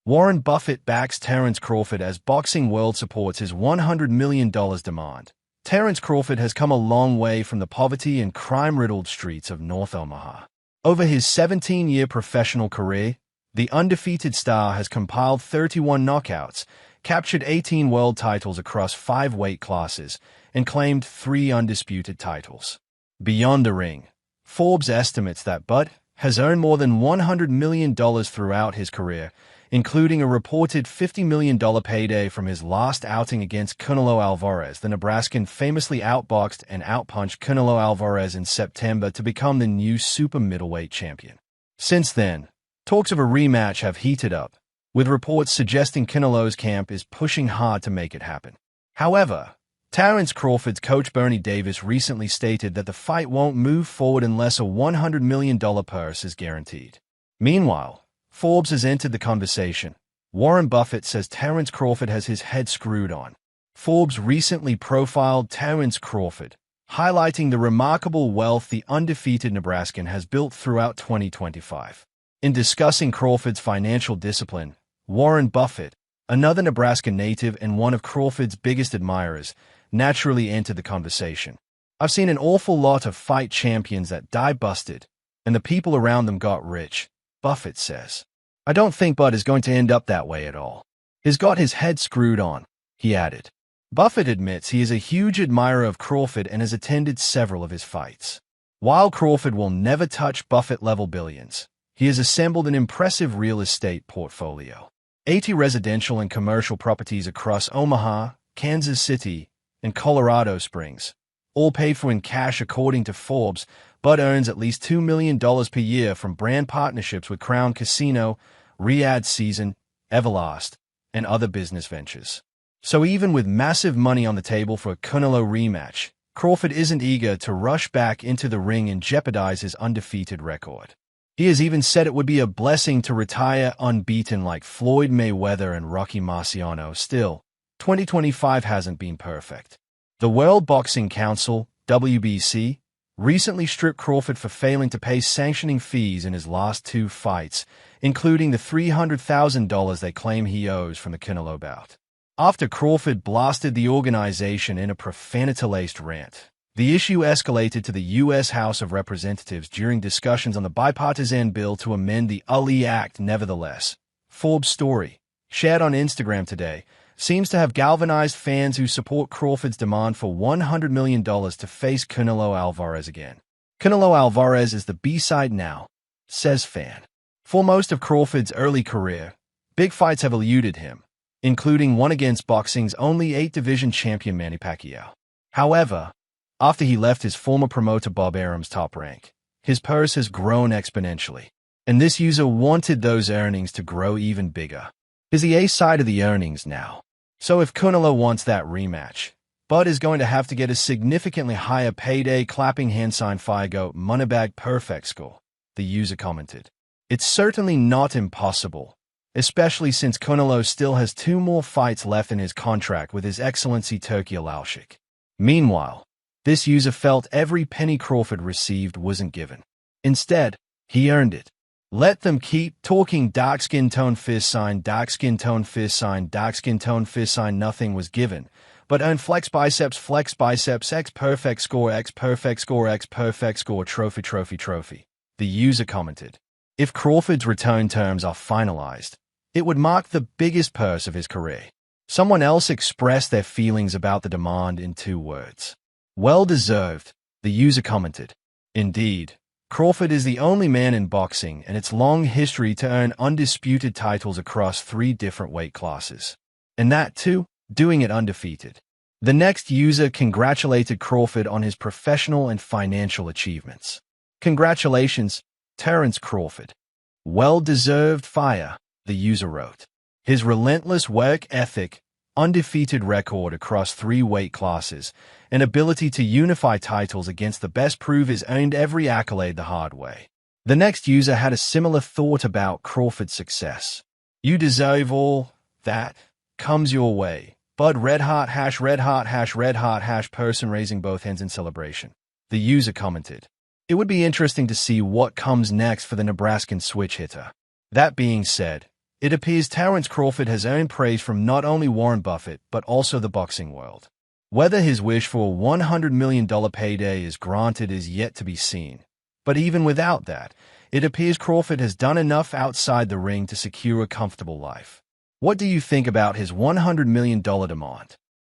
Warren Buffett backs Terence Crawford as boxing world supports his $100 million demand. Terence Crawford has come a long way from the poverty and crime-riddled streets of North Omaha. Over his 17-year professional career, the undefeated star has compiled 31 knockouts, captured 18 world titles across 5 weight classes, and claimed 3 undisputed titles. Beyond the ring, Forbes estimates that Butt has earned more than $100 million throughout his career, including a reported $50 million payday from his last outing against Canelo Alvarez. The Nebraskan famously outboxed and outpunched Canelo Alvarez in September to become the new super middleweight champion. Since then, talks of a rematch have heated up, with reports suggesting Canelo's camp is pushing hard to make it happen. However, Terence Crawford's coach Bernie Davis recently stated that the fight won't move forward unless a $100 million purse is guaranteed. Meanwhile, Forbes has entered the conversation. Warren Buffett says Terence Crawford has his head screwed on. Forbes recently profiled Terence Crawford, highlighting the remarkable wealth the undefeated Nebraskan has built throughout 2025. In discussing Crawford's financial discipline, Warren Buffett, another Nebraska native and one of Crawford's biggest admirers, naturally entered the conversation. "I've seen an awful lot of fight champions that die busted, and the people around them got rich," Buffett says. "I don't think Bud is going to end up that way at all. He's got his head screwed on," he added. Buffett admits he is a huge admirer of Crawford and has attended several of his fights. While Crawford will never touch Buffett-level billions, he has assembled an impressive real estate portfolio. 80 residential and commercial properties across Omaha, Kansas City, and Colorado Springs, all paid for in cash according to Forbes. Bud earns at least $2 million per year from brand partnerships with Crown Casino, Riyadh Season, Everlast, and other business ventures. So even with massive money on the table for a Canelo rematch, Crawford isn't eager to rush back into the ring and jeopardize his undefeated record. He has even said it would be a blessing to retire unbeaten like Floyd Mayweather and Rocky Marciano. Still, 2025 hasn't been perfect. The World Boxing Council, WBC, recently stripped Crawford for failing to pay sanctioning fees in his last 2 fights, including the $300,000 they claim he owes from the Canelo bout. After Crawford blasted the organization in a profanity-laced rant, the issue escalated to the U.S. House of Representatives during discussions on the bipartisan bill to amend the Ali Act. Nevertheless, Forbes' story, shared on Instagram today, seems to have galvanized fans who support Crawford's demand for $100 million to face Canelo Alvarez again. "Canelo Alvarez is the B-side now," says fan. For most of Crawford's early career, big fights have eluded him, including one against boxing's only 8-division champion Manny Pacquiao. However, after he left his former promoter Bob Arum's Top Rank, his purse has grown exponentially, and this user wanted those earnings to grow even bigger. Is the A side of the earnings now. So if Canelo wants that rematch, Bud is going to have to get a significantly higher payday. Clapping hand sign fire goat moneybag perfect score, the user commented. "It's certainly not impossible, especially since Canelo still has 2 more fights left in his contract with His Excellency Turki Alalshik." Meanwhile, this user felt every penny Crawford received wasn't given. Instead, he earned it. "Let them keep talking. Dark skin tone fist sign, dark skin tone fist sign, dark skin tone fist sign. Nothing was given, but earn flex biceps, X perfect score, X perfect score, X perfect score, trophy, the user commented. If Crawford's return terms are finalized, it would mark the biggest purse of his career. Someone else expressed their feelings about the demand in 2 words. "Well deserved," the user commented. Indeed, Crawford is the only man in boxing and its long history to earn undisputed titles across 3 different weight classes. And that, too, doing it undefeated. The next user congratulated Crawford on his professional and financial achievements. "Congratulations, Terence Crawford. Well-deserved fire," the user wrote. His relentless work ethic, undefeated record across 3 weight classes, and ability to unify titles against the best prove he's earned every accolade the hard way. The next user had a similar thought about Crawford's success. "You deserve all that comes your way. Bud red heart hash person raising both hands in celebration," the user commented. It would be interesting to see what comes next for the Nebraskan switch hitter. That being said, It appears Terence Crawford has earned praise from not only Warren Buffett but also the boxing world. Whether his wish for a $100 million payday is granted is yet to be seen. But even without that, it appears Crawford has done enough outside the ring to secure a comfortable life. What do you think about his $100 million demand?